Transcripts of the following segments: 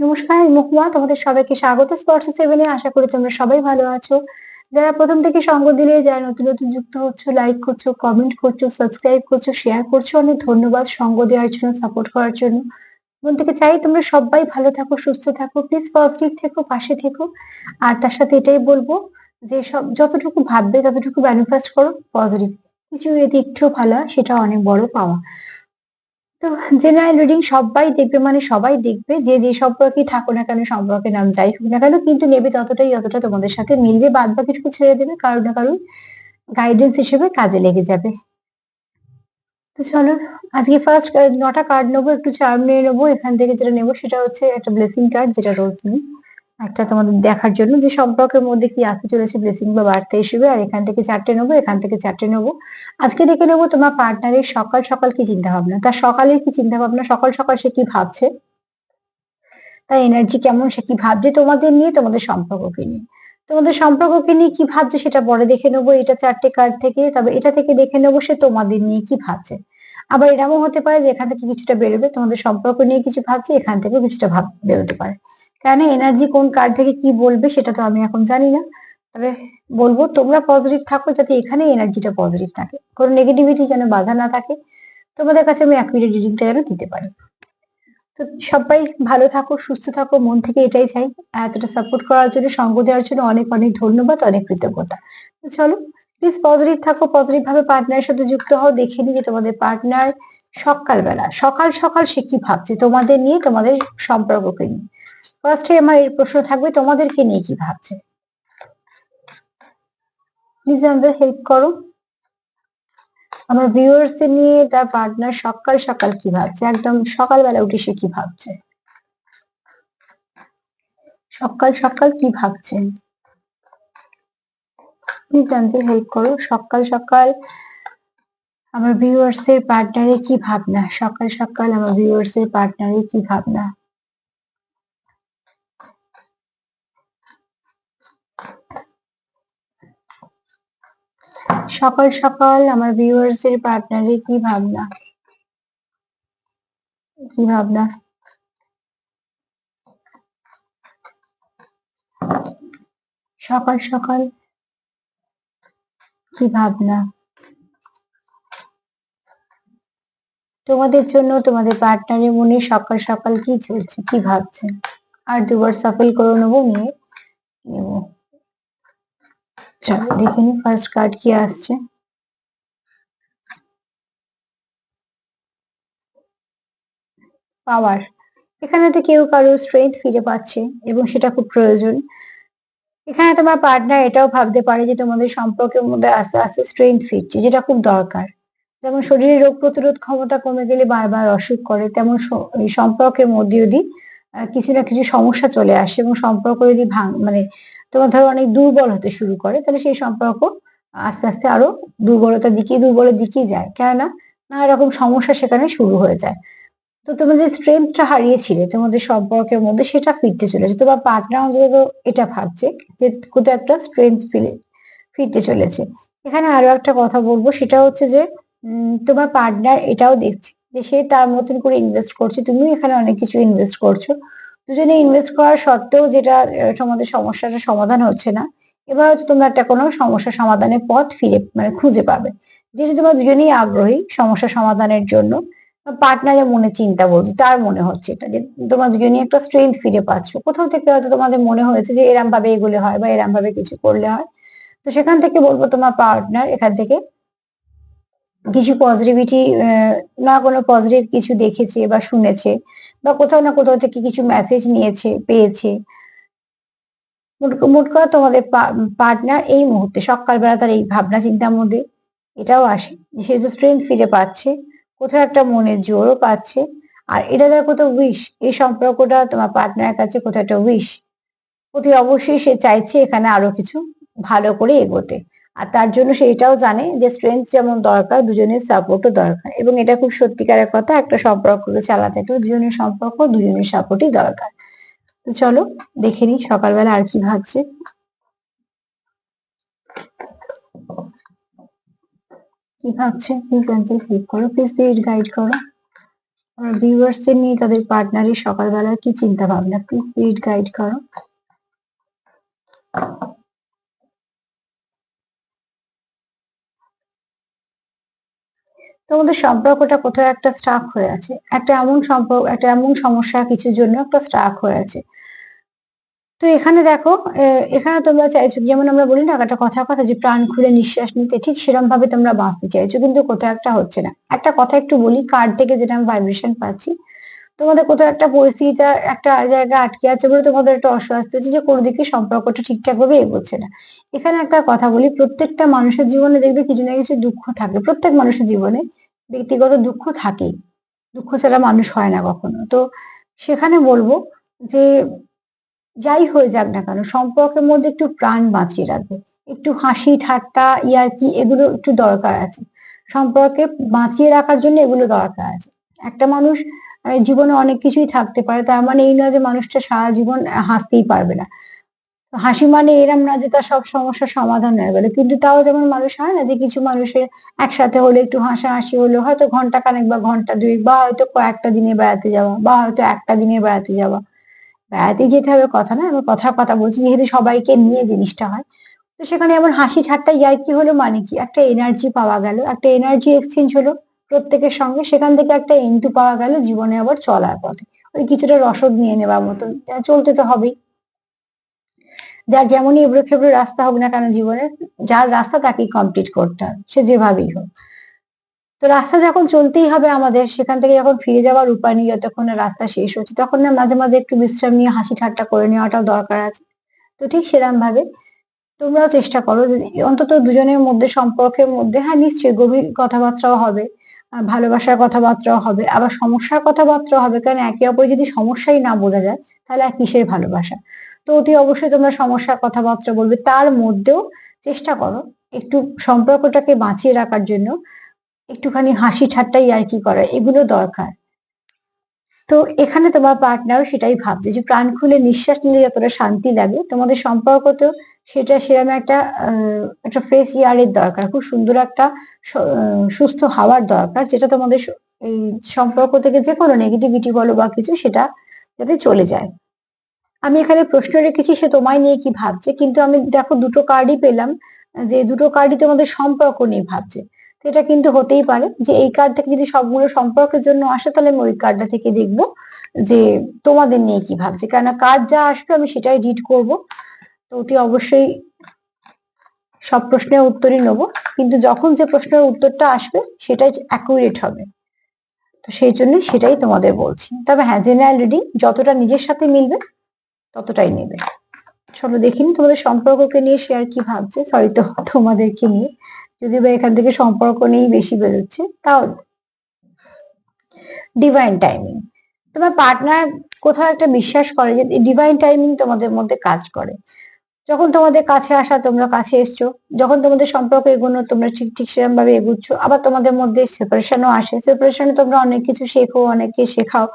নমস্কার, আমি মহুয়া। তোমাদের সবাইকে স্বাগত স্পর্শ সেভেনে। আশা করি তোমরা সবাই ভালো আছো। যারা প্রথম থেকে সঙ্গ দিলে, যারা নতুন নতুন যুক্ত হচ্ছ, লাইক করছো, কমেন্ট করছো, সাবস্ক্রাইব করছো, শেয়ার করছো, অনেক ধন্যবাদ সঙ্গ দেওয়ার জন্য, সাপোর্ট করার জন্য। মন থেকে চাই তোমরা সবাই ভালো থাকো, সুস্থ থাকো, প্লিজ পজিটিভ থেকো, পাশে থেকো। আর তার সাথে এটাই বলবো যে সব যতটুকু ভাববে ততটুকু ম্যানিফেস্ট করো পজিটিভ। কিছু যদি একটু ভালো হয় সেটা অনেক বড় পাওয়া। তো জেনারেল রিডিং সবাই দেখবে, মানে সবাই দেখবে, যে যে সম্পর্কে থাকো না কেন, সম্পর্কের নাম যাই হোক না কেন, কিন্তু নেবে ততটাই যতটা তোমাদের সাথে মিলবে, বাদ বাকিটুকু ছেড়ে দেবে, কারোর না কারোর গাইডেন্স হিসেবে কাজে লেগে যাবে। তো চলো, আজকে ফার্স্ট 9টা কার্ড নেবো, একটু চার্ম নিয়ে নেবো। এখান থেকে যেটা নেবো সেটা হচ্ছে একটা ব্লেসিং কার্ড, যেটা রোজ নিই একটা তোমাদের দেখার জন্য যে সম্পর্কের মধ্যে কি আসতে চলেছে ব্লেসিং বা বার্তা হিসেবে। আর এখান থেকে 4টে নেবো, এখান থেকে 4টে নেবো। আজকে দেখে নেবো তোমার পার্টনারের সকাল সকাল কি চিন্তা ভাবনা, তার সকালের কি চিন্তা ভাবনা, সকাল সকাল সে কি ভাবছে, তার এনার্জি কেমন, সে কি ভাবছে তোমাদের নিয়ে, তোমাদের সম্পর্ককে নিয়ে। তোমাদের সম্পর্ককে নিয়ে কি ভাবছে সেটা পরে দেখে নেবো, এটা 4টে কার্ড থেকে। তবে এটা থেকে দেখে নেবো সে তোমাদের নিয়ে কি ভাবছে। আবার এরকমও হতে পারে যে এখান থেকে কিছুটা বেরোবে, তোমাদের সম্পর্ক নিয়ে কিছু ভাবছে, এখান থেকে কিছুটা ভাব বেরোতে পারে। কেন এনার্জি কোন কার্ড থেকে কি বলবে সেটা তো আমি এখন জানি না। তবে বলবো তোমরা পজিটিভ থাকো, যাতে এখানে এনার্জিটা পজিটিভ থাকে, কোনো নেগেটিভিটি যেন বাধা না থাকে। তোমাদের কাছে আমি অ্যাকুরেট রিডিংটা যেন দিতে পারি। তো সবাই ভালো থাকো, সুস্থ থাকো, মন থেকে এটাই চাই। এতটা সাপোর্ট করার জন্য, সঙ্গ দেওয়ার জন্য অনেক অনেক ধন্যবাদ, অনেক কৃতজ্ঞতা। তো চলো, প্লিজ পজিটিভ থাকো, পজিটিভ ভাবে পার্টনারের সাথে যুক্ত হও। দেখে নিই যে তোমাদের পার্টনার সকালবেলা সকাল সকাল সে কি ভাবছে তোমাদের নিয়ে, তোমাদের সম্পর্ককে নিয়ে। ফার্স্টে আমার এই প্রশ্ন থাকবে, তোমাদেরকে নিয়ে কি ভাবছে। প্লিজ আমাদের হেল্প করো। আমার ভিউয়ার্স নিয়ে তার পার্টনার সকাল সকাল কি ভাবছে, একদম সকালবেলা উঠে সে কি ভাবছে, সকাল সকাল কি ভাবছেন। প্লিজ জানতে হেল্প করো। সকাল সকাল আমার ভিউয়ার্স এর পার্টনারে কি ভাবনা, সকাল সকাল আমার ভিউয়ার্স এর পার্টনারে কি ভাবনা। সকাল সকাল আমার ভিউয়ার্স এর পার্টনারে কি ভাবনা, কি ভাবনা। সকাল সকাল কি ভাবনা তোমাদের জন্য, তোমাদের পার্টনারের মনে সকাল সকাল কি চলছে, কি ভাবছে। আর দুবার সাফল করে নেবো, নিয়ে নেবো। চলো দেখে নি ফার্স্ট কার্ড কি আসছে। পাওয়ার। এখানে তো কেউ কারোর স্ট্রেংথ ফিরে পাচ্ছে এবং সেটা খুব প্রয়োজন। এখানে তোমার পার্টনার এটাও ভাবতে পারে যে তোমাদের সম্পর্কের মধ্যে আস্তে আস্তে স্ট্রেংথ ফিরছে, যেটা খুব দরকার। যেমন শরীরের রোগ প্রতিরোধ ক্ষমতা কমে গেলে বারবার অসুখ করে, তেমন এই সম্পর্কের মধ্যে যদি কিছু না কিছু সমস্যা চলে আসে এবং সম্পর্ক যদি মানে তোমার ধরো অনেক দুর্বল হতে শুরু করে, তাহলে সেই সম্পর্ক আস্তে আস্তে আরো দুর্বলের দিকেই যায়, কেননা নানা রকম সমস্যা সেখানে শুরু হয়ে যায়। তো তোমরা যে স্ট্রেংথটা হারিয়েছিলে তোমাদের সম্পর্কের মধ্যে, সেটা ফিরতে চলেছে। তোমার পার্টনার অন্তত এটা ভাবছে যে কোথাও একটা স্ট্রেংথ ফিরতে চলেছে। এখানে আরো একটা কথা বলবো, সেটা হচ্ছে যে তোমার পার্টনার এটাও দেখছে যে সে তার মতন করে ইনভেস্ট করছে, তুমিও এখানে অনেক কিছু ইনভেস্ট করছো। দুজনে ইনভেস্ট করার সত্ত্বেও যেটা তোমাদের সমস্যাটা সমাধান হচ্ছে না, এবার হয়তো তোমরা একটা কোনো সমস্যা সমাধানের পথ ফিরে মানে খুঁজে পাবে। যেহেতু তোমরা দুজনেই আগ্রহী সমস্যা সমাধানের জন্য, পার্টনারের মনে চিন্তা বলছি, তার মনে হচ্ছে এটা যে তোমরা দুজনই একটা স্ট্রেংথ ফিরে পাচ্ছ। কোথাও থেকে হয়তো তোমাদের মনে হয়েছে যে এরম ভাবে এগুলো হয় বা এরম ভাবে কিছু করলে হয়। তো সেখান থেকে বলবো তোমার পার্টনার এখান থেকে কিছু পজিটিভিটি, না কোনো পজিটিভ কিছু দেখেছে বা শুনেছে, বা কোথাও না কোথাও থেকে কিছু মেসেজ নিয়েছে, পেয়েছে। মোট কথা তোমাদের পার্টনার এই মুহূর্তে সকালবেলা তার এই ভাবনা চিন্তার মধ্যে এটাও আসে যে সে তো স্ট্রেংথ ফিরে পাচ্ছে, কোথাও একটা মনের জোরও পাচ্ছে। আর এটা তার কোথাও উইশ, এই সম্পর্কটা তোমার পার্টনারের কাছে কোথাও একটা উইশ। অতি অবশ্যই সে চাইছে এখানে আরো কিছু ভালো করে এগোতে। আর তার জন্য সে এটাও জানে যে স্ট্রেংথ যেমন দরকার, দুজনের সাপোর্টও দরকার। এবং এটা খুব সত্যিকারের কথা, একটা সম্পর্ককে চালাতে গেলে দুজনের সম্পর্ক, দুজনের সাপোর্টই দরকার। তো চলো দেখে নিই সকালবেলা আর কি ভাবছে। কি ভাবছে প্লিজ অ্যাঞ্জেল হেল্প করো, প্লিজ গাইড করো। আমার ভিউয়ার্সদের নিয়ে তাদের পার্টনারের সকালবেলার কি চিন্তা ভাবনা, প্লিজ স্পিরিট গাইড করো। তোমাদের সম্পর্কটা কোথাও একটা স্টাক হয়ে আছে, একটা এমন সম্পর্ক, একটা এমন সমস্যা কিছুর জন্য একটা স্টাক হয়ে আছে। তো এখানে দেখো, এখানে তোমরা চাইছো, যেমন আমরা বলি না একটা কথা কথা যে প্রাণ খুলে নিঃশ্বাস নিতে, ঠিক সেরকম ভাবে তোমরা বাঁচতে চাইছো, কিন্তু কোথাও একটা হচ্ছে না। একটা কথা একটু বলি, কার্ড থেকে যেটা আমি ভাইব্রেশন পাচ্ছি, তোমাদের কোথাও একটা পরিস্থিতিটা একটা জায়গায় আটকে আছে বলে তোমাদের একটা অস্বস্তি হচ্ছে যে কোনো দিকে সম্পর্কটা ঠিকঠাক ভাবে এগোচ্ছে না। এখানে একটা কথা বলি, প্রত্যেকটা মানুষের জীবনে দেখবে কিছু না কিছু দুঃখ থাকে, প্রত্যেক মানুষের জীবনে ব্যক্তিগত দুঃখ থাকেই, দুঃখ ছাড়া মানুষ হয় না কখনো। তো সেখানে বলবো যে যাই হয়ে যাক না কেন, সম্পর্কের মধ্যে একটু প্রাণ বাঁচিয়ে রাখবে, একটু হাসি ঠাট্টা ইয়ার্কি এগুলো একটু দরকার আছে, সম্পর্কে বাঁচিয়ে রাখার জন্য এগুলো দরকার আছে। একটা মানুষ জীবনে অনেক কিছুই থাকতে পারে, তার মানে এই নয় যে মানুষটা সারা জীবন হাসতেই পারবে না। হাসি মানে এরম না যে তার সব সমস্যার সমাধান হয়ে গেল, কিন্তু তাও যেমন মানুষ হয় না যে কিছু মানুষের একসাথে হলে একটু হাসাহাসি হলো, হয়তো ঘন্টা খানেক বা ঘন্টা দুয়েক, বা হয়তো কয়েকটা দিনে বেড়াতে যাওয়া, বা হয়তো একটা দিনে বেড়াতে যাওয়া। বেড়াতে যেতে হবে কথা না, আমি কথার কথা বলছি, যেহেতু সবাইকে নিয়ে জিনিসটা হয়। তো সেখানে এমন হাসি ঠাট্টা ইয়ার্কি হলো মানে কি, একটা এনার্জি পাওয়া গেল, একটা এনার্জি এক্সচেঞ্জ হলো প্রত্যেকের সঙ্গে, সেখান থেকে একটা এন্টু পাওয়া গেল জীবনে আবার চলার পথে, ওই কিছুটা রসদ নিয়ে নেওয়ার মতন, চলতে তো হবেই। যার যেমনই এবড়ো খেবড়ো রাস্তা হোক না কেন জীবনের, যার রাস্তা তাকেই কমপ্লিট করতে হবে, সে যেভাবেই হোক। তো রাস্তা যখন চলতেই হবে আমাদের, সেখান থেকে যখন ফিরে যাওয়ার উপায় নেই, যতক্ষণ না রাস্তা শেষ হচ্ছে, তখন না মাঝে মাঝে একটু বিশ্রাম নিয়ে হাসি ঠাট্টা করে নেওয়াটাও দরকার আছে। তো ঠিক সেরকম ভাবে তোমরাও চেষ্টা করো যে অন্তত দুজনের মধ্যে, সম্পর্কের মধ্যে, হ্যাঁ নিশ্চয়ই গভীর কথাবার্তাও হবে, ভালোবাসার কথাবার্তাও হবে, আবার সমস্যার কথাবার্তাও হবে, কারণ একে অপরের যদি সমস্যাই না বোঝা যায়, তাহলে আর কিসের ভালোবাসা। তো অতি অবশ্যই তোমরা সমস্যার কথাবার্তা বলবে, তার মধ্যেও চেষ্টা করো একটু সম্পর্কটাকে বাঁচিয়ে রাখার জন্য একটুখানি হাসি ঠাট্টা ইয়ার্কি করা, এগুলো দরকার। তো এখানে তোমার পার্টনারও সেটাই ভাবছে যে প্রাণ খুলে নিঃশ্বাস নিলে যতটা শান্তি লাগে, তোমাদের সম্পর্কতেও সেটা সেরকম একটা ফ্রেশ এয়ারের দরকার, খুব সুন্দর একটা সুস্থ হাওয়ার দরকার, যেটা তোমাদের এই সম্পর্ক থেকে যে কোনো নেগেটিভিটি বলো বা কিছু, সেটা যাতে চলে যায়। আমি এখানে প্রশ্ন রেখেছি সে তোমায় নিয়ে কি ভাবছে, কিন্তু আমি দেখো দুটো কার্ডই পেলাম, যে দুটো কার্ডই তোমাদের সম্পর্ক নিয়ে ভাবছে। তো এটা কিন্তু হতেই পারে যে এই কার্ড থেকে যদি সবগুলো সম্পর্কের জন্য আসে, তাহলে আমি ওই কার্ডটা থেকে দেখবো যে তোমাদের নিয়ে কি ভাবছে, কেননা কার্ড যা আসবে আমি সেটাই রিড করব। তো অতি অবশ্যই সব প্রশ্নের উত্তরই নেবো, কিন্তু যখন যে প্রশ্নের উত্তরটা আসবে সেটাই অ্যাকুরেট হবে। তো সেই জন্য সেটাই তোমাদের বলছি, তবে হ্যাঁ জেনারেল রিডিং যতটা নিজের সাথে মিলবে ততটাই নেবে। চলো দেখিনি তোমাদের সম্পর্ককে নিয়ে শেয়ার কি ভাবছে, সরি তো তোমাদেরকে নিয়ে, যদি বা এখান থেকে সম্পর্ক নিয়েই বেশি বেরোচ্ছে, তাও ডিভাইন টাইমিং, তোমার পার্টনার কোথাও একটা বিশ্বাস করে যে ডিভাইন টাইমিং তোমাদের মধ্যে কাজ করে। যখন তোমাদের কাছে আসা তোমরা কাছে এসছো, যখন তোমাদের সম্পর্ক এগোনো তোমরা ঠিক ঠিক সেরকম ভাবে এগুচ্ছ, আবার তোমাদের মধ্যে সেপারেশনও আসে, সেপারেশনে তোমরা অনেক কিছু শেখো, অনেককে শেখাও,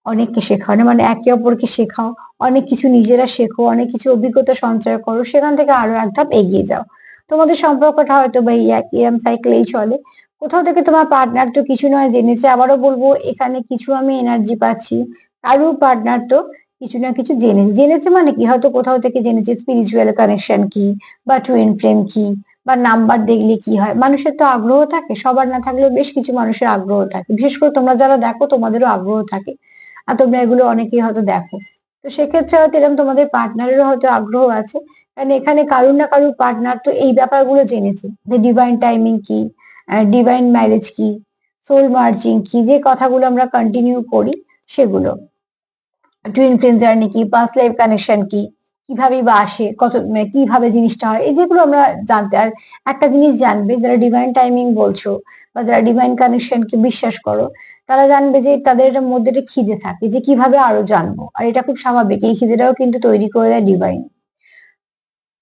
অনেককে শেখাও না মানে একে অপরকে শেখাও, অনেক কিছু নিজেরা শেখো, অনেক কিছু অভিজ্ঞতা সঞ্চয় করো, সেখান থেকে আরো এক ধাপ এগিয়ে যাও। তোমাদের সম্পর্কটা হয়তো বা এই এরম সাইকেলেই চলে। কোথাও থেকে তোমার পার্টনার তো কিছু নয় জেনেছে, আবারও বলবো এখানে কিছু আমি এনার্জি পাচ্ছি, কারো পার্টনার তো কিছু না কিছু জেনেছে মানে কি, হয়তো কোথাও থেকে জেনেছে স্পিরিচুয়াল কানেকশন কি, বা টুইন ফ্লেম কি, বা নাম্বার দেখলে কি হয়, মানুষের তো আগ্রহ থাকে, সবার না থাকলেও বেশ কিছু মানুষের আগ্রহ থাকে, বিশেষ করে তোমরা যারা দেখো তোমাদেরও আগ্রহ থাকে, আর তোমরা এগুলো অনেকেই হয়তো দেখো। তো সেক্ষেত্রে হয়তো এরকম তোমাদের পার্টনারেরও হয়তো আগ্রহ আছে, কারণ এখানে কারুর না কারুর পার্টনার তো এই ব্যাপারগুলো জেনেছে যে ডিভাইন টাইমিং কি, ডিভাইন ম্যারেজ কি, সোল মার্জিং কি, যে কথাগুলো আমরা কন্টিনিউ করি সেগুলো, টুইন ফ্লেম জার্নি কি, পাস্ট লাইফ কানেকশন কি, কিভাবে বা আসে, কত কিভাবে জিনিসটা হয়, এই যেগুলো আমরা জানতে। আর একটা জিনিস জানবে, যারা ডিভাইন টাইমিং বলছো বা যারা ডিভাইন কানেকশন কে বিশ্বাস করো, তারা জানবে যে তাদের মধ্যে একটা খিদে থাকে যে কিভাবে আরো জানবো, আর এটা খুব স্বাভাবিক, এই খিদেটাও কিন্তু তৈরি করে দেয় ডিভাইন।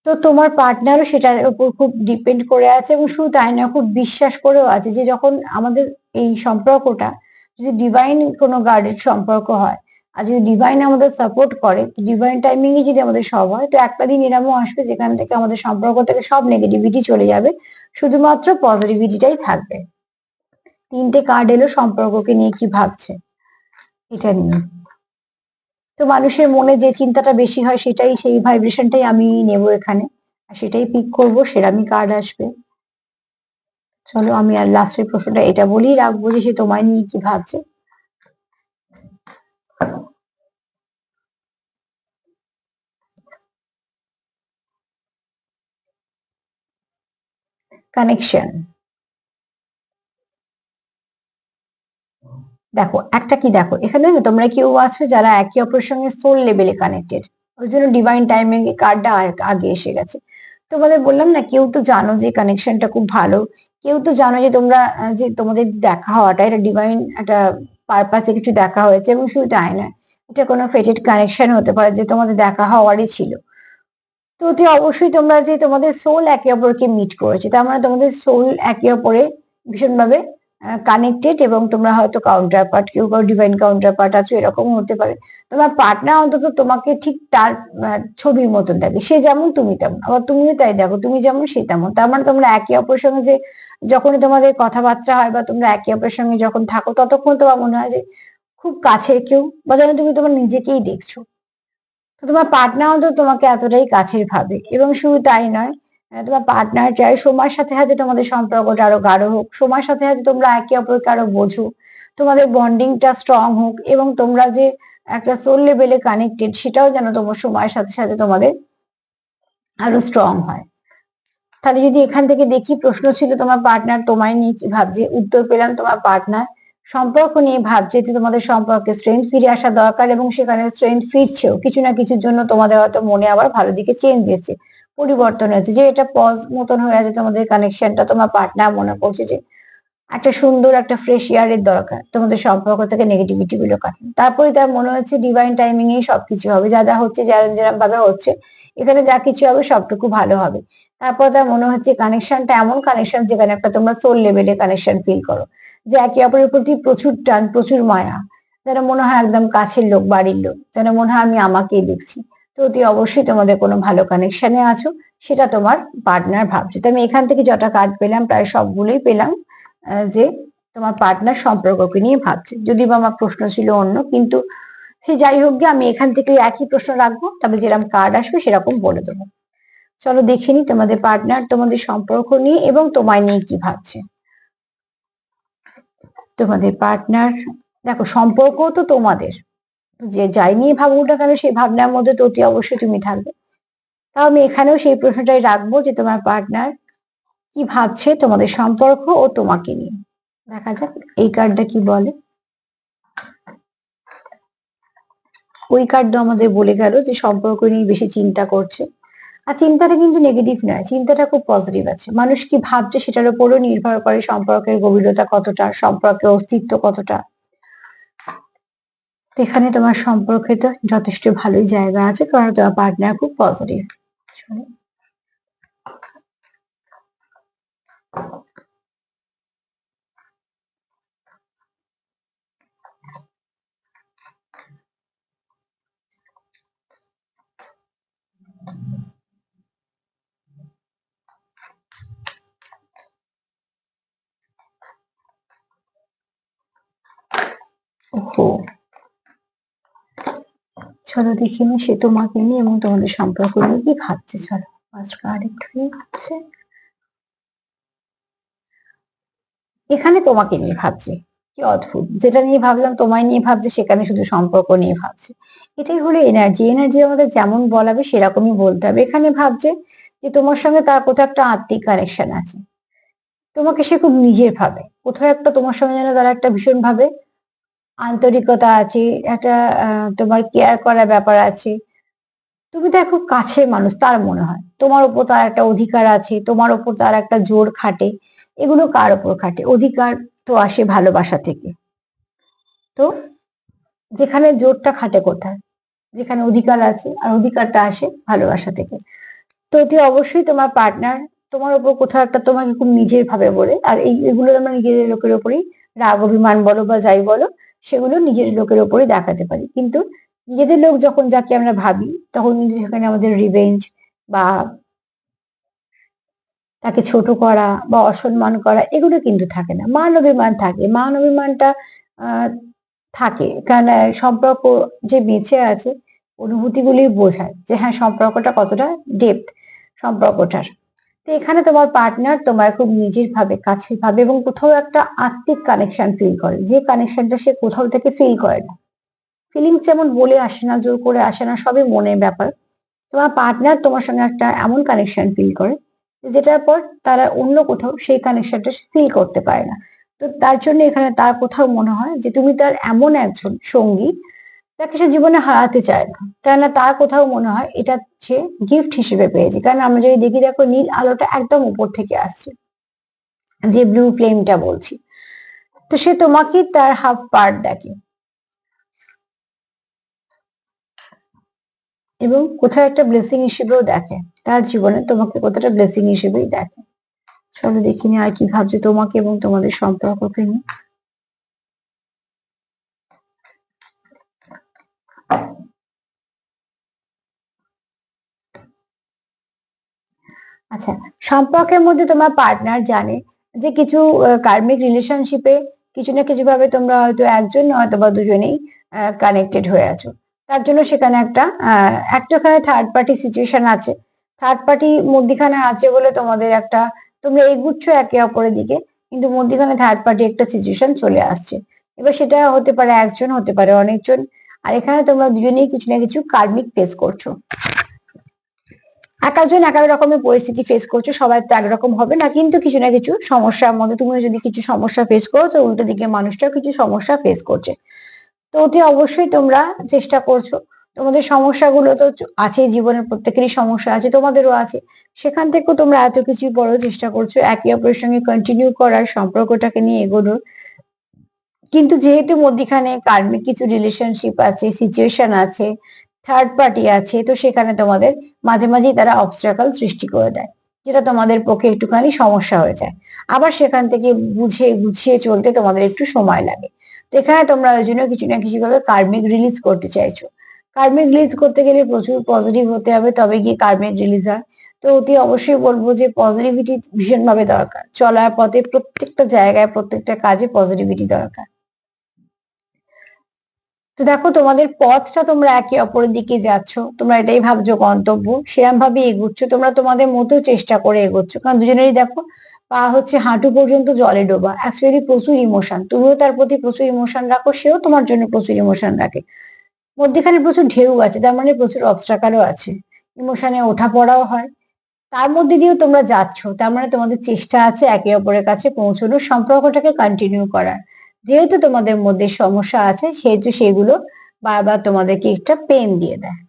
তো তোমার পার্টনারও সেটার উপর খুব ডিপেন্ড করে আছে, এবং শুধু তাই না, খুব বিশ্বাস করেও আছে যে যখন আমাদের এই সম্পর্কটা যদি ডিভাইন কোনো গার্ডের সম্পর্ক হয়, আর যদি ডিভাইন আমাদের সাপোর্ট করে, ডিভাইন টাইমিং এ যদি আমাদের সব হয়, তো একটা দিন এরকমও আসবে যেখান থেকে আমাদের সম্পর্ক থেকে সব নেগেটিভিটি চলে যাবে, শুধুমাত্র পজিটিভিটিটাই থাকবে। তিনটে কার্ড এলো সম্পর্ককে নিয়ে কি ভাবছে এটা নিয়ে। তো মানুষের মনে যে চিন্তাটা বেশি হয় সেটাই, সেই ভাইব্রেশনটাই আমি নেব এখানে, আর সেটাই পিক করবো, সেরামি কার্ড আসবে। চলো আমি আর লাস্টের প্রশ্নটা এটা বলেই রাখবো যে সে তোমায় নিয়ে কি ভাবছে। কানেকশন। দেখো একটা কি, দেখো এখানে না তোমরা কেউ আছো যারা একে অপরের সঙ্গে সোল লেভেলে কানেক্টেড, ওই জন্য ডিভাইন টাইমিং এ কার্ডটা আগে এসে গেছে। তোমাদের বললাম না, কেউ তো জানো যে কানেকশনটা খুব ভালো, কেউ তো জানো যে তোমরা যে তোমাদের দেখা হওয়াটা এটা ডিভাইন একটা পারপাসে কিছু দেখা হয়েছে, এবং শুধু তাই না, এটা কোনো ফেটেড কানেকশন হতে পারে যে তোমাদের দেখা হওয়ারই ছিল। তো অতি অবশ্যই তোমরা যে তোমাদের সোল একে অপরকে মিট করেছে, তার মানে তোমাদের সোল একে অপরে ভীষণভাবে কানেক্টেড, এবং তোমরা হয়তো কাউন্টার পার্ট, কেউ কাউ ডিভাইন কাউন্টার পার্ট আছো, এরকম হতে পারে। তোমার পার্টনার অন্তত তোমাকে ঠিক তার ছবির মতন দেখে, সে যেমন তুমি তেমন, আবার তুমিও তাই দেখো, তুমি যেমন সে তেমন। তার মানে তোমরা একে অপরের সঙ্গে যে যখনই তোমাদের কথাবার্তা হয় বা তোমরা একে অপরের সঙ্গে যখন থাকো, ততক্ষণ তোমার মনে হয় যে খুব কাছের কেউ, বা যেন তুমি তোমার নিজেকেই দেখছো। তো তোমার পার্টনারও তো তোমাকে এতটাই কাছের ভাবে, এবং শুধু তাই নয়, তোমার পার্টনার চাই সময়ের সাথে সাথে তোমাদের সম্পর্কটা আরো গাঢ় হোক, সময়ের সাথে সাথে তোমরা একে অপরকে আরো বোঝো, তোমাদের বন্ডিংটা স্ট্রং হোক, এবং তোমরা যে একটা সোল লেভেলে কানেক্টেড সেটাও যেন তোমার সময়ের সাথে সাথে তোমাদের আরো স্ট্রং হয়। তাহলে যদি এখান থেকে দেখি, প্রশ্ন ছিল তোমার পার্টনার তোমায় নিয়ে কি ভাবছে, উত্তর পেলাম তোমার পার্টনার সম্পর্ক নিয়ে ভাবছে যে তোমাদের সম্পর্কে স্ট্রেংথ ফিরে আসা দরকার, এবং সেখানে স্ট্রেংথ ফিরছেও কিছু না কিছুর জন্য। তোমাদের হয়তো মনে আবার ভালো দিকে চেঞ্জ এসেছে, পরিবর্তন হয়েছে, যে এটা পজ মতন হয়ে আছে তোমাদের কানেকশনটা। তোমার পার্টনার মনে করছে যে একটা সুন্দর একটা ফ্রেশ এয়ারের দরকার, তোমাদের সম্পর্ক থেকে নেগেটিভিটি গুলো কাটে। তারপরে তার মনে হচ্ছে ডিভাইন টাইমিং এই সবকিছু হবে, যা যা হচ্ছে, যেরকম যেরকম ভাবে হচ্ছে, এখানে যা কিছু হবে সবটুকু ভালো হবে। তারপর তার মনে হচ্ছে কানেকশনটা এমন কানেকশন যেখানে একটা তোমরা সোল লেভেলে কানেকশন ফিল করো, যে একে অপরের প্রতি প্রচুর টান, প্রচুর মায়া, যেন মনে হয় একদম কাছের লোক, বাড়ির লোক, যেন মনে হয় আমি আমাকেই দেখছি। তো অতি অবশ্যই তোমাদের কোনো ভালো কানেকশনে আছো, সেটা তোমার পার্টনার ভাবছে। তো আমি এখান থেকে যটা কার্ড পেলাম প্রায় সবগুলোই পেলাম যে তোমার পার্টনার সম্পর্ককে নিয়ে ভাবছে। যদি বা আমার প্রশ্ন ছিল অন্য, কিন্তু সে যাই হোক গে, আমি এখান থেকে একই প্রশ্ন রাখবো, তবে যেরকম কার্ড আসবে সেরকম বলে দেবো। চলো দেখে নি তোমাদের পার্টনার তোমাদের সম্পর্ক নিয়ে এবং তোমায় নিয়ে কি ভাবছে। তোমাদের পার্টনার, দেখো সম্পর্ক তো তোমাদের, যে যাই নিয়ে ভাবুক না কেন সেই ভাবনার মধ্যে তো অতি অবশ্যই তুমি থাকবে। তাও আমি এখানেও সেই প্রশ্নটাই রাখবো যে তোমার পার্টনার কি ভাবছে তোমাদের সম্পর্ক ও তোমাকে নিয়ে। দেখা যাক এই কার্ডটা কি বলে। ওই কার্ড আমাদের বলে গেল যে সম্পর্ক নিয়ে বেশি চিন্তা করছে, আর চিন্তাটা কিন্তু নেগেটিভ নয়, চিন্তাটা খুব পজিটিভ আছে। মানুষ কি ভাবছে সেটার উপরও নির্ভর করে সম্পর্কের গভীরতা কতটা, সম্পর্কের অস্তিত্ব কতটা। এখানে তোমার সম্পর্কে তো যথেষ্ট ভালোই জায়গা আছে, কারণ তোমার পার্টনার খুব পজিটিভ। ওহো, চলো দেখি না সে তোমাকে নিয়ে এবং তোমাদের সম্পর্ক নিয়ে কি ভাবছে। চলো ফার্স্ট কার্ড একটু হচ্ছে, এখানে তোমাকে নিয়ে ভাবছে। কি অদ্ভুত, যেটা নিয়ে ভাবলাম তোমায় নিয়ে ভাবছে, সেখানে শুধু সম্পর্ক নিয়ে ভাবছে। এটাই হলো এনার্জি। এনার্জি আমাদের যেমন বলাবে সেরকমই বলতে হবে। এখানে ভাবছে যে তোমার সঙ্গে তার কোথাও একটা আত্মিক কানেকশন আছে, তোমাকে সে খুব নিজের ভাবে, কোথাও একটা তোমার সঙ্গে যেন তার একটা ভীষণ ভাবে আন্তরিকতা আছে, একটা তোমার কেয়ার করার ব্যাপার আছে। তুমি তো খুব কাছের মানুষ, তার মনে হয় তোমার উপর তার একটা অধিকার আছে, তোমার উপর তার একটা জোর খাটে। এগুলো কার উপর খাটে? অধিকার তো আসে ভালোবাসা থেকে। তো যেখানে জোরটা খাটে কোথায়? যেখানে অধিকার আছে, আর অধিকারটা আসে ভালোবাসা থেকে। তো এটি অবশ্যই তোমার পার্টনার তোমার উপর কোথাও একটা তোমাকে খুব নিজের ভাবে বলে, আর এগুলো আমরা নিজেদের লোকের উপরেই, রাগ অভিমান বলো বা যাই বলো, সেগুলো নিজের লোকের উপরেই দেখাতে পারি। কিন্তু নিজেদের লোক যখন যাকে আমরা ভাবি, তখন কিন্তু সেখানে আমাদের রিভেঞ্জ বা তাকে ছোট করা বা অসম্মান করা এগুলো কিন্তু থাকে না। মান অভিমান থাকে, মান অভিমানটা আহ থাকে, কারণ সম্পর্ক যে বেঁচে আছে অনুভূতিগুলি বোঝায় যে হ্যাঁ সম্পর্কটা কতটা ডেপথ সম্পর্কটার। তো এখানে তোমার পার্টনার তোমার খুব নিজের ভাবে, কাছের ভাবে এবং কোথাও একটা আত্মিক কানেকশন ফিল করে, যে কানেকশনটা সে কোথাও থেকে ফিল করে না। ফিলিংস যেমন বলে আসে না, জোর করে আসে না, সবই মনের ব্যাপার। তোমার পার্টনার তোমার সঙ্গে একটা এমন কানেকশন ফিল করে যেটার পর তারা অন্য কোথাও সেই কানেকশনটা ফিল করতে পারে না। তো তার জন্য এখানে তার কোথাও মনে হয় যে তুমি তার এমন একজন সঙ্গী যাকে সে জীবনে হারাতে চায় না, কেননা তার কোথাও মনে হয় এটা সে গিফট হিসেবে পেয়েছে। কারণ আমরা যদি দেখি, দেখো নীল আলোটা একদম উপর থেকে আসছে, যে ব্লু ফ্লেমটা বলছি, তো সে তোমাকে তার হাফ পার্ট দেখে এবং কোথাও একটা ব্লেসিং হিসেবেও দেখে, তার জীবনে তোমাকে কতটা ব্লেসিং হিসেবেই দেখে। চলো দেখিনি আর কি ভাবছে তোমাকে এবং তোমাদের সম্পর্ককে নিয়ে। আচ্ছা, সম্পর্কের মধ্যে তোমার পার্টনার জানে যে কিছু কার্মিক রিলেশনশিপে কিছু না কিছু ভাবে তোমরা হয়তো একজন হয়তো বা দুজনেই কানেক্টেড হয়ে আছো। তার জন্য সেখানে একটাখানে থার্ড পার্টি সিচুয়েশন আছে, থার্ড পার্টি মধ্যিখানে আছে বলে তোমাদের একটা, তোমরা এগুচ্ছ একে অপরের দিকে, কিন্তু মধ্যিখানে থার্ড পার্টি একটা সিচুয়েশন চলে আসছে। এবার সেটা হতে পারে একজন, হতে পারে অনেকজন। আর এখানে তোমরা দুজনেই কিছু না কিছু কার্মিক ফেস করছো, এক একজন এক এক রকমের পরিস্থিতি ফেস করছো, সবাই তো একরকম হবে না, কিন্তু কিছু না কিছু সমস্যার মধ্যে তুমি যদি কিছু সমস্যা ফেস করো, তো উল্টো দিকে মানুষটাও কিছু সমস্যা ফেস করছে। তো অতি অবশ্যই তোমরা চেষ্টা করছো, তোমাদের সমস্যাগুলো তো আছে, জীবনের প্রত্যেকেরই সমস্যা আছে, তোমাদেরও আছে, সেখান থেকেও তোমরা এত কিছু বড় চেষ্টা করছো একে অপরের সঙ্গে কন্টিনিউ করার, সম্পর্কটাকে নিয়ে এগোনোর। কিন্তু যেহেতু মধ্যিখানে কার্মিক কিছু রিলেশনশিপ আছে, সিচুয়েশন আছে, থার্ড পার্টি আছে, তো সেখানে তোমাদের মাঝে মাঝেই তারা অবস্ট্রাকল সৃষ্টি করে দেয়, যেটা তোমাদের পক্ষে একটুখানি সমস্যা হয়ে যায়। আবার সেখান থেকে বুঝে গুছিয়ে চলতে তোমাদের একটু সময় লাগে। তো এখানে তোমরা ওই জন্য কিছু না কিছু ভাবে কার্মিক রিলিজ করতে চাইছো। কার্মিক রিলিজ করতে গেলে প্রচুর পজিটিভ হতে হবে, তবে গিয়ে কার্মিক রিলিজ হয়। তো অতি অবশ্যই বলবো যে পজিটিভিটি ভীষণ ভাবে দরকার, চলার পথে প্রত্যেকটা জায়গায় প্রত্যেকটা কাজে পজিটিভিটি দরকার। তো দেখো তোমাদের পথটা, তোমরা একে অপরের দিকে যাচ্ছ, তোমরা এটাই ভাবছো গন্তব্য, সেরকম ভাবে এগোচ্ছ, তোমরা তোমাদের মতো চেষ্টা করে এগোচ্ছ, কারণ দুজনেরই দেখো পা হচ্ছে হাঁটু পর্যন্ত জলে ডোবা, অ্যাকচুয়ালি প্রচুর ইমোশন, তুমিও তার প্রতি প্রচুর ইমোশন রাখো, সেও তোমার জন্য প্রচুর ইমোশন রাখে। মধ্যেখানে প্রচুর ঢেউ আছে, তার মানে প্রচুর অবস্ট্রাকালও আছে, ইমোশনে ওঠা পড়াও হয়, তার মধ্যে দিয়েও তোমরা যাচ্ছ, তার মানে তোমাদের চেষ্টা আছে একে অপরের কাছে পৌঁছানোর, সম্পর্কটাকে কন্টিনিউ করার। যেহেতু তোমাদের মধ্যে সমস্যা আছে, সেহেতু সেগুলো বারবার তোমাদেরকে একটা পেন দিয়ে দেয়।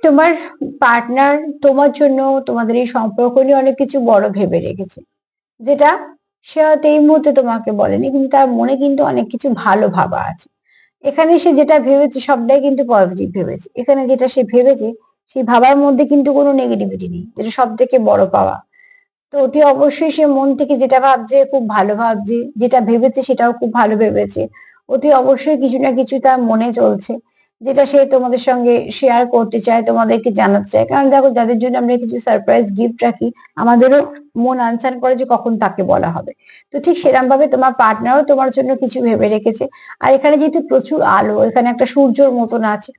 তোমার পার্টনার তোমার জন্য, তোমাদের এই সম্পর্ক নিয়ে অনেক কিছু বড় ভেবে রেখেছে, যেটা সে হয়তো এই মুহূর্তে তোমাকে বলেনি, কিন্তু তার মনে কিন্তু অনেক কিছু ভালো ভাবা আছে। এখানে সে যেটা ভেবেছে সবটাই কিন্তু পজিটিভ ভেবেছে, এখানে যেটা সে ভেবেছে সেই ভাবার মধ্যে কিন্তু কোনো নেগেটিভিটি নেই, যেটা সব থেকে বড় পাওয়া। তো অতি অবশ্যই সে মন থেকে যেটা ভাবছে খুব ভালো ভাবছে, যেটা ভেবেছে সেটাও খুব ভালো ভেবেছে। অতি অবশ্যই কিছু না কিছু তার মনে চলছে, যেটা সে তোমাদের সঙ্গে শেয়ার করতে চায়, তোমাদেরকে জানাতে চায়। কারণ দেখো, যাদের জন্য আমরা কিছু সারপ্রাইজ গিফট রাখি, আমাদেরও মন আনসার করে যে কখন তাকে বলা হবে। তো ঠিক সেরকম ভাবে তোমার পার্টনারও তোমার জন্য কিছু ভেবে রেখেছে। আর এখানে যেহেতু প্রচুর আলো, এখানে একটা সূর্যর মতন আছে,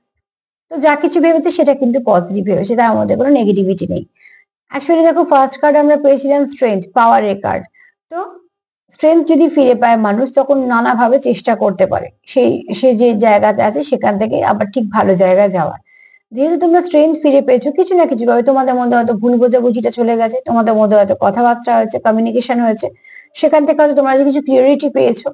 তো যা কিছু ভেবেছে সেটা কিন্তু পজিটিভ ভেবেছে, তার মধ্যে কোনো নেগেটিভিটি নেই। অ্যাকচুয়ালি দেখো, ফার্স্ট কার্ড আমরা পেয়েছিলাম স্ট্রেংথ, পাওয়ারের কার্ড। তো স্ট্রেংথ যদি ফিরে পায় মানুষ, তখন নানাভাবে চেষ্টা করতে পারে সেই, সে যে জায়গাতে আছে সেখান থেকে আবার ঠিক ভালো জায়গায় যাওয়ার। যেহেতু তোমরা স্ট্রেংথ ফিরে পেয়েছো কিছু না কিছু ভাবে, তোমাদের মধ্যে হয়তো ভুল বোঝাবুঝিটা চলে গেছে, তোমাদের মধ্যে হয়তো কথাবার্তা হয়েছে, কমিউনিকেশন হয়েছে, সেখান থেকে হয়তো তোমরা কিছু ক্লিয়ারিটি পেয়েছো।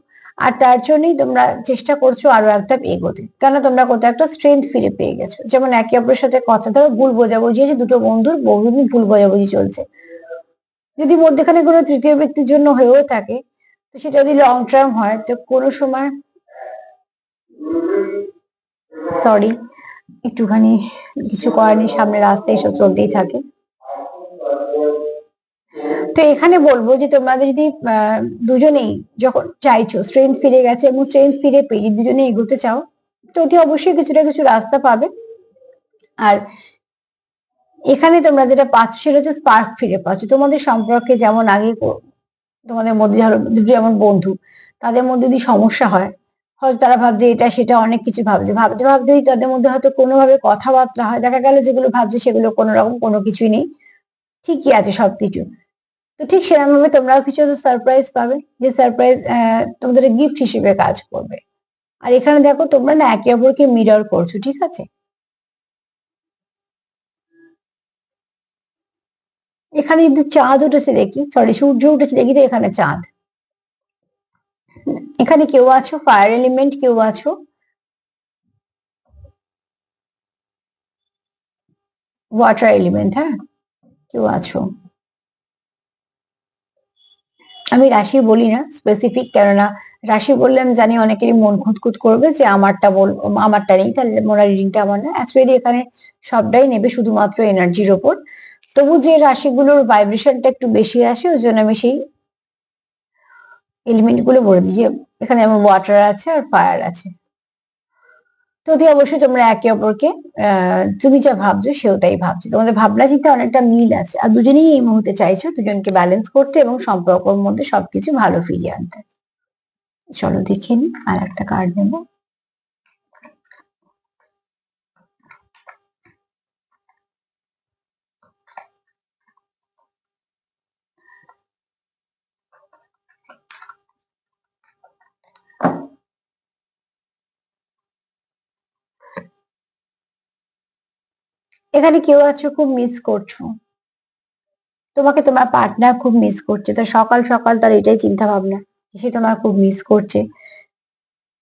আর তার জন্যই তোমরা চেষ্টা করছো আরো একটা এগোতে, কেন তোমরা কোথাও একটা স্ট্রেংথ ফিরে পেয়ে গেছো। যেমন একে অপরের সাথে কথা, ধরো ভুল বোঝাবুঝি আছে, দুটো বন্ধুর বহুদিন ভুল বোঝাবুঝি চলছে, যদি মধ্যেখানে কোনো তৃতীয় ব্যক্তির জন্য হয়েও থাকে, তো সেটা যদি লং টার্ম হয়, তো কোনো সময়, সরি একটুখানি কিছু করার নেই, সামনে রাস্তায় এসব চলতেই থাকে। তো এখানে বলবো যে তোমরা যদি দুজনেই যখন চাইছো, স্ট্রেংথ ফিরে গেছে এবং স্ট্রেংথ ফিরে পেয়ে দুজনে এগোতে চাও, তো অতি অবশ্যই কিছু না কিছু রাস্তা পাবে। আর এখানে তোমরা যেটা পাচ্ছ সেটা হচ্ছে স্পার্ক ফিরে পাচ্ছ তোমাদের সম্পর্কে। যেমন আগে তোমাদের মধ্যে ধরো দুটো যেমন বন্ধু, তাদের মধ্যে যদি সমস্যা হয়, হয়তো তারা ভাবছে এটা সেটা, অনেক কিছু ভাবছে, ভাবতে ভাবতেই তাদের মধ্যে হয়তো কোনোভাবে কথাবার্তা হয়, দেখা গেল যেগুলো ভাবছে সেগুলো কোনো রকম কোনো কিছুই নেই, ঠিকই আছে সবকিছু। তো ঠিক সেরকম ভাবে তোমরাও কিছু সারপ্রাইজ পাবে, যে সারপ্রাইজ তোমাদের গিফট হিসেবে কাজ করবে। আর এখানে দেখো তোমরা না একে অপরকে মিরর করছো, ঠিক আছে। এখানে কিন্তু চাঁদ উঠেছে দেখি, সরি সূর্য উঠেছে দেখি, তো এখানে চাঁদ। এখানে কেউ আছো ফায়ার এলিমেন্ট, কেউ আছো ওয়াটার এলিমেন্ট, হ্যাঁ কেউ আছো। আমি রাশি বলি না স্পেসিফিক, কেননা রাশি বললে আমি জানি অনেকেরই মন খুঁতখুত করবে যে আমারটা বল, আমারটা নেই, তাহলে মোরা রিডিংটা আমার না। অ্যাকচুয়ালি এখানে সবটাই নেবে শুধুমাত্র এনার্জির ওপর। তবু যে রাশিগুলোর ভাইব্রেশনটা একটু বেশি আসে, ওই জন্য আমি সেই এলিমেন্ট গুলো বলে দিই, যে এখানে যেমন ওয়াটার আছে আর ফায়ার আছে। তো অতি অবশ্যই তোমরা একে অপরকে তুমি যা ভাবছো সেও তাই ভাবছো, তোমাদের ভাবনা চিন্তা অনেকটা মিল আছে, আর দুজনেই এই মুহূর্তে চাইছো দুজনকে ব্যালেন্স করতে এবং সম্পর্কের মধ্যে সবকিছু ভালো ফিরিয়ে আনতে। চলো দেখে নি, আর একটা কার্ড নেবো। এখানে কেউ আছো খুব মিস করছো, তোমাকে তোমার পার্টনার খুব মিস করছে, তার সকাল সকাল তার এটাই চিন্তা ভাবনা, সে তোমার খুব মিস করছে।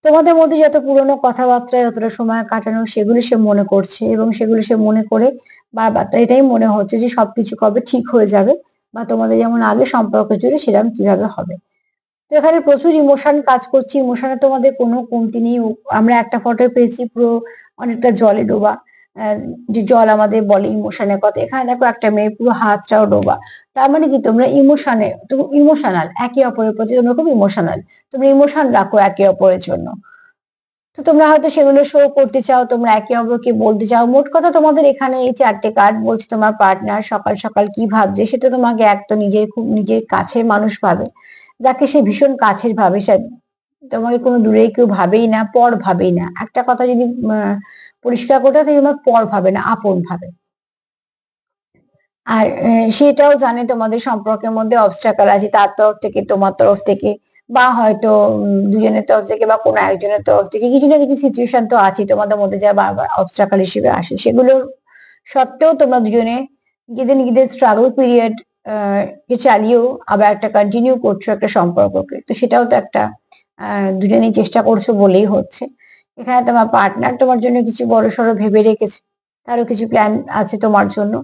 তোমাদের মধ্যে যত পুরোনো কথাবার্তা, যতটা সময় কাটানো, সেগুলো সে মনে করছে, এবং সেগুলো সে মনে করে বারবার তার এটাই মনে হচ্ছে যে সবকিছু কবে ঠিক হয়ে যাবে, বা তোমাদের যেমন আগে সম্পর্ক ছিল সেরকম কিভাবে হবে। তো এখানে প্রচুর ইমোশন কাজ করছে, ইমোশনে তোমাদের কোনো কমতি নেই। আমরা একটা ফটো পেয়েছি পুরো অনেকটা জলে ডোবা, আহ, যে জল আমাদের বলে ইমোশনের কথা, এখানে দেখো একটা মেয়ে পুরো হাতটাও ডোবা। তার মানে কি তোমরা ইমোশনে, তো ইমোশনাল একে অপরের প্রতি, তোমরা খুব ইমোশনাল, তোমরা ইমোশন রাখো একে অপরের জন্য। তো তোমরা হয়তো সেগুলো শো করতে চাও, তোমরা একে অপরকে বলতে চাও। মোট কথা তোমাদের এখানে এই চারটে কার্ড বলছে তোমার পার্টনার সকাল সকাল কি ভাবছে, সেটা তোমাকে এক তো নিজের খুব নিজের কাছের মানুষ ভাবে, যাকে সে ভীষণ কাছের ভাবে, সে তোমাকে কোনো দূরে কেউ ভাবেই না, পর ভাবেই না। একটা কথা যদি পরিষ্কার করতে হয়, তোমার পর ভাবে না, আপন ভাবে। আর সেটাও জানে তোমাদের সম্পর্কের মধ্যে অবস্ট্রাকল আছে, তার তরফ থেকে তোমার তরফ থেকে, বা হয়তো দুজনের তরফ থেকে বা কোনো একজনের তরফ থেকে কিছু না কিছু সিচুয়েশন তো আছে তোমাদের মধ্যে যা বারবার অবস্ট্রাকল হিসেবে আসে। সেগুলো সত্ত্বেও তোমরা দুজনে নিজেদের নিজেদের স্ট্রাগল পিরিয়ড কে চালিয়েও আবার একটা কন্টিনিউ করছো একটা সম্পর্ককে, তো সেটাও তো একটা দুজনেই চেষ্টা করছো বলেই হচ্ছে। এখানে তোমার পার্টনার তোমার জন্য কিছু বড়সড় ভেবে রেখেছে, তারও কিছু প্ল্যান আছে তোমার জন্য।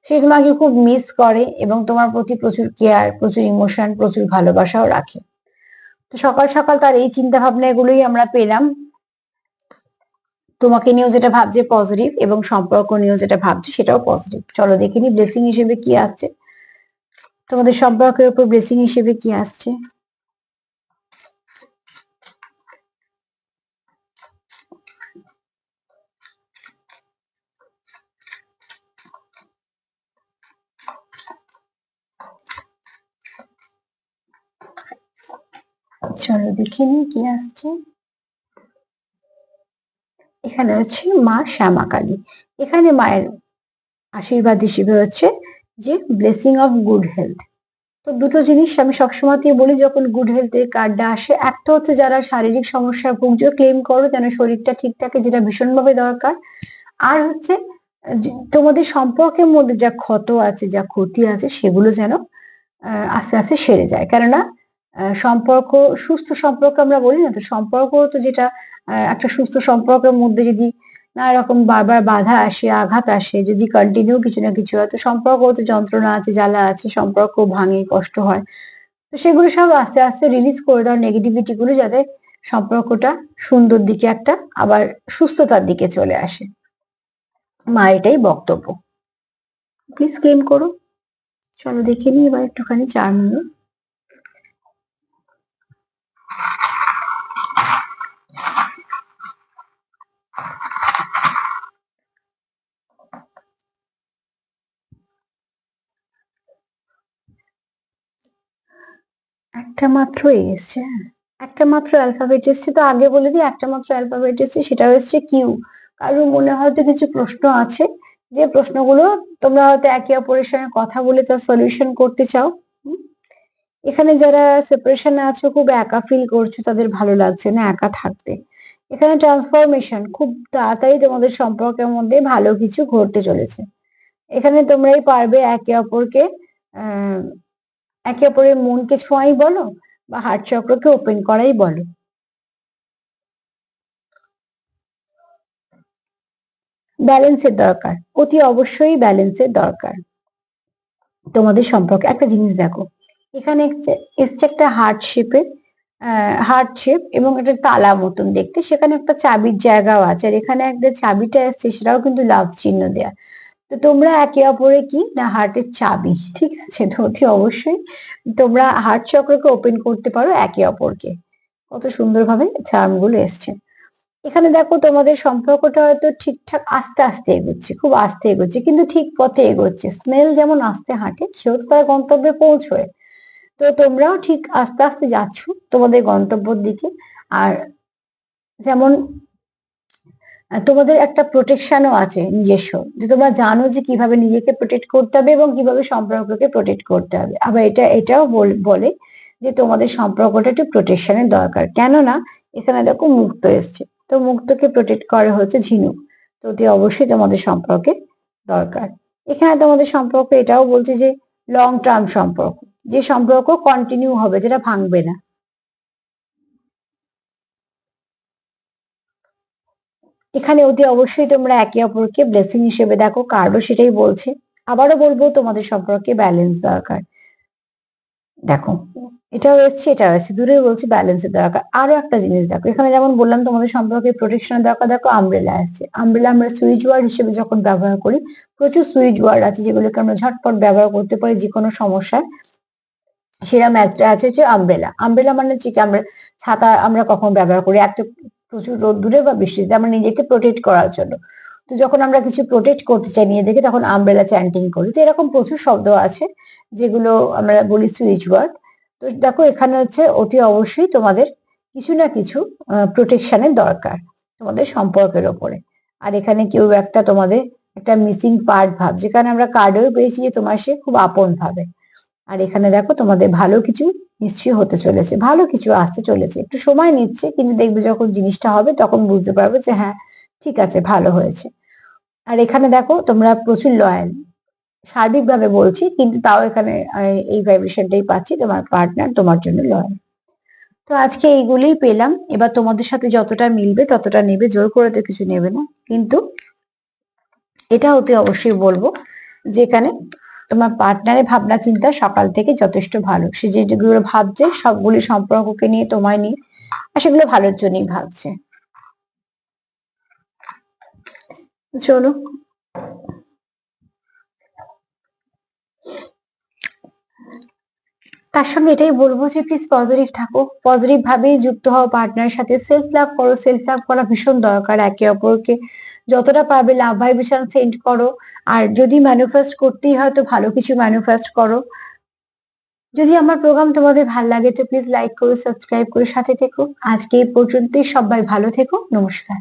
সে তোমাকে খুব মিস করে এবং তোমার প্রতি প্রচুর কেয়ার, প্রচুর ইমোশন, প্রচুর ভালোবাসাও রাখে। তো সকাল সকাল তার এই চিন্তা ভাবনা এগুলোই আমরা পেলাম। তোমাকে নিয়েও যেটা ভাবছে পজিটিভ, এবং সম্পর্ক নিয়েও যেটা ভাবছে সেটাও পজিটিভ। চলো দেখে নি ব্লেসিং হিসেবে কি আসছে, তোমাদের সম্পর্কের উপর ব্লেসিং হিসেবে কি আসছে। চলো দেখে নি কি আসছে। এখানে হচ্ছে মা শ্যামা কালী। এখানে মায়ের আশীর্বাদ হিসেবে হচ্ছে যে ব্লেসিং অফ গুড হেলথ। তো দুটো জিনিস আমি সবসময়তেই বলি যখন গুড হেলথ এর কার্ডটা আসে, একটা হচ্ছে যারা শারীরিক সমস্যা ভুগছো, ক্লেম করো যেন শরীরটা ঠিক থাকে, যেটা ভীষণভাবে দরকার। আর হচ্ছে তোমাদের সম্পর্কের মধ্যে যা ক্ষত আছে, যা ক্ষতি আছে, সেগুলো যেন আস্তে আস্তে সেরে যায়। কেননা সম্পর্ক, সুস্থ সম্পর্ক আমরা বলি না, তো সম্পর্ক তো যেটা একটা সুস্থ সম্পর্কের মধ্যে যদি নানা রকম বারবার বাধা আসে, আঘাত আসে, যদি কন্টিনিউ কিছু না কিছু হয়, তো সম্পর্ক তো যন্ত্রণা আছে, জ্বালা আছে, সম্পর্ক ভাঙে, কষ্ট হয়। তো সেগুলো সব আস্তে আস্তে রিলিজ করে দাও, নেগেটিভিটি গুলো, যাতে সম্পর্কটা সুন্দর দিকে একটা আবার সুস্থতার দিকে চলে আসে। মা এটাই বক্তব্য। প্লিজ ক্লেম করো। চলো দেখে নিই এবার একটুখানি চার্ম নিয়ে। একটা মাত্র এসছে, হ্যাঁ একটা মাত্র অ্যালফাবেট এসছে। তো আগে বলে দিই, একটা মাত্র অ্যালফাবেট এসছে, সেটাও এসছে কিউ। কারণ মনে হয়তো কিছু প্রশ্ন আছে, যে প্রশ্নগুলো তোমরা হয়তো একে অপরের সঙ্গে কথা বলে তার সলিউশন করতে চাও। এখানে যারা সেপারেশনে আছো, খুব একা ফিল করছো, তাদের ভালো লাগছে না একা থাকতে। এখানে ট্রান্সফরমেশন, খুব তাড়াতাড়ি তোমাদের সম্পর্কের মধ্যে ভালো কিছু ঘটতে চলেছে। এখানে তোমরাই পারবে একে অপরকে আহ একে অপরের মনকে ছোঁয়াই বলো, বা হার্ট চক্রকে ওপেন করাই বলো। ব্যালেন্সের দরকার, অতি অবশ্যই ব্যালেন্সের দরকার তোমাদের সম্পর্কে। একটা জিনিস দেখো, এখানে এসছে একটা হার্ট শেপ এবং একটা তালা মতন দেখতে, সেখানে একটা চাবির জায়গাও আছে, আর এখানে একটা চাবিটা এসছে, সেটাও কিন্তু লাভ চিহ্ন দেয়া। তো তোমরা একে অপরে কি না হার্টের চাবি, ঠিক আছে? তো অতি অবশ্যই তোমরা হার্ট চক্রকে ওপেন করতে পারো একে অপরকে। কত সুন্দরভাবে চার্ম গুলো এসছে। এখানে দেখো, তোমাদের সম্পর্কটা হয়তো ঠিকঠাক আস্তে আস্তে এগোচ্ছে, খুব আস্তে এগোচ্ছে, কিন্তু ঠিক পথে এগোচ্ছে। স্নেল যেমন আস্তে হাঁটে, সেও তো তার গন্তব্যে পৌঁছয়। তো তোমরাও ঠিক আস্তে আস্তে যাচ্ছ তোমাদের গন্তব্যের দিকে। আর যেমন তোমাদের একটা প্রোটেকশনও আছে নিজস্ব, যে তোমরা জানো যে কিভাবে নিজেকে প্রোটেক্ট করতে হবে এবং কিভাবে সম্পর্ককে প্রোটেক্ট করতে হবে। আবার এটাও বলে যে তোমাদের সম্পর্কটা একটু প্রোটেকশনের দরকার। কেননা এখানে দেখো মুক্ত এসছে, তো মুক্তকে প্রোটেক্ট করা হচ্ছে ঝিনুক। তো অতি অবশ্যই তোমাদের সম্পর্কে দরকার। এখানে তোমাদের সম্পর্ক এটাও বলছে যে লং টার্ম সম্পর্ক, যে সম্পর্ক কন্টিনিউ হবে, যেটা ভাঙবে না। এখানে অতি অবশ্যই তোমরা একে অপরকে ব্লেসিং হিসেবে দেখো, কার্ডও সেটাই বলছে। আবারও বলবো, তোমাদের সম্পর্কে ব্যালেন্স দরকার। দেখো, এটাও এসছে, এটাও এসছে, দূরে বলছি ব্যালেন্সের দরকার। আরো একটা জিনিস দেখো, এখানে যেমন বললাম তোমাদের সম্পর্কে প্রোটেকশনের দরকার, দেখো আমব্রেলা আসছে। আমব্রেলা আমরা সুইচ ওয়ার্ড হিসেবে যখন ব্যবহার করি, প্রচুর সুইচ ওয়ার্ড আছে যেগুলোকে আমরা ঝটপট ব্যবহার করতে পারি যে কোনো সমস্যায়। সেরকম একটা আছে হচ্ছে আমব্রেলা। আমব্রেলা মানে হচ্ছে কি, আমরা ছাতা আমরা কখন ব্যবহার করি, একটা প্রচুর রোদ্দুরে বা বৃষ্টিতে আমরা নিজেকে প্রোটেক্ট করার জন্য। তো যখন আমরা কিছু প্রোটেক্ট করতে চাই নিজেদেরকে, তখন আমব্রেলা চ্যান্টিং করি। তো এরকম প্রচুর শব্দ আছে যেগুলো আমরা বলি সুইচ ওয়ার্ড। তো দেখো, এখানে হচ্ছে অতি অবশ্যই তোমাদের কিছু না কিছু প্রোটেকশনের দরকার তোমাদের সম্পর্কের ওপরে। আর এখানে কেউ একটা তোমাদের একটা মিসিং পার্ট ভাব, যেখানে আমরা কার্ডেও পেয়েছি যে তোমার সে খুব আপন ভাবে। আর এখানে দেখো, তোমাদের ভালো কিছু নিশ্চয়ই হতে চলেছে, ভালো কিছু আসতে চলেছে। একটু সময় নিচ্ছে, কিন্তু দেখবে যখন জিনিসটা হবে তখন বুঝতে পারবে যে হ্যাঁ, ঠিক আছে, ভালো হয়েছে। আর এখানে দেখো, তোমরা প্রচুর লয়াল, সার্বিকভাবে বলছি, কিন্তু তাও এখানে এই ভাইব্রেশনটাই পাচ্ছি, তোমার পার্টনার তোমার জন্য লয়াল। তো আজকে এইগুলোই পেলাম। এবার তোমাদের সাথে যতটা মিলবে ততটা নেবে, জোর করে তো কিছু নেবে না। কিন্তু এটা অতি অবশ্যই বলবো, যেখানে তোমার পার্টনারের ভাবনা চিন্তা সকাল থেকে যথেষ্ট ভালো। সে যেগুলো ভাবছে সবগুলি সম্পর্ককে নিয়ে, তোমায় নিয়ে, আর সেগুলো ভালোর জন্যই ভাবছে। চলো, তার সঙ্গে এটাই বলবো যে প্লিজ পজিটিভ থাকো, পজিটিভ ভাবেই যুক্ত হও পার্টনারের সাথে। সেলফ লাভ করো, সেলফ লাভ করা ভীষণ দরকার। একে অপরকে যতটা পারবে লাভ ভাইব্রেশন সেন্ড করো। আর যদি ম্যানিফেস্ট করতেই হয়, তো ভালো কিছু ম্যানিফেস্ট করো। যদি আমার প্রোগ্রাম তোমাদের ভালো লাগে, তো প্লিজ লাইক করো, সাবস্ক্রাইব করে সাথে থেকো। আজকে এই পর্যন্তই, সবাই ভালো থেকো, নমস্কার।